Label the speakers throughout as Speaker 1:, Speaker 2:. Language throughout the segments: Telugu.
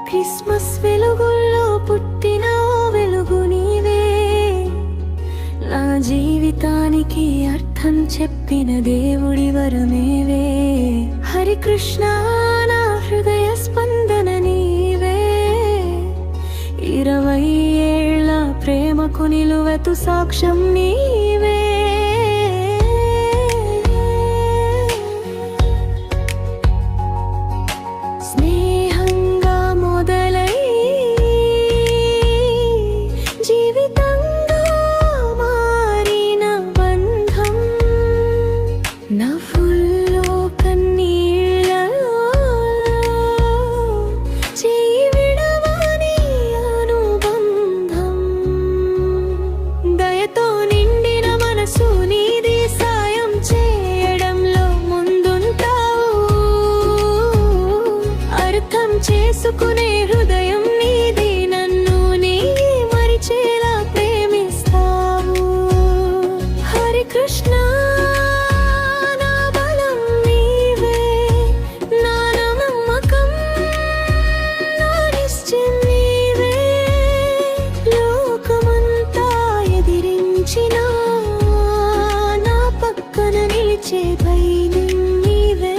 Speaker 1: క్రిస్మస్ వెలుగుల్లో పుట్టిన వెలుగు నీవే, నా జీవితానికి అర్థం చెప్పిన దేవుడి వరమేవే. హరి కృష్ణ నా హృదయ స్పందన నీవే, 20 ఏళ్ల ప్రేమకు నిలువెత్తు సాక్ష్యం నీవే. చేసుకునే హృదయం నీది, నన్ను నీ మరిచేలా ప్రేమిస్తావు. హరి కృష్ణ నా బలం నీవే, నా నమ్మకం నా నిశ్చయం నీవే. లోకమంతా ఎదిరించిన నా పక్కన నిలిచే ధైర్యం నీవే.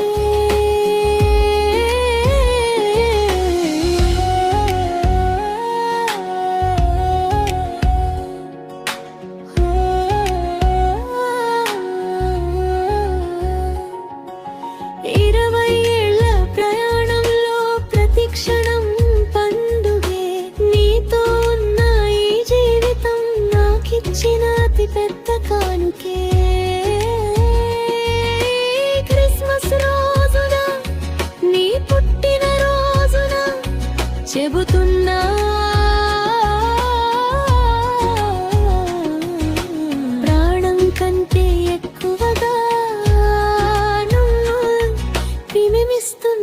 Speaker 1: క్షణం పండుగే, నీతో ఉన్న ఈ జీవితం నాకిచ్చిన అతి పెద్ద కానుకే. క్రిస్మస్ రోజున నీ పుట్టిన రోజున చెబుతున్నా, ప్రాణం కంటే ఎక్కువగా నువ్వు ప్రేమిస్తున్నా.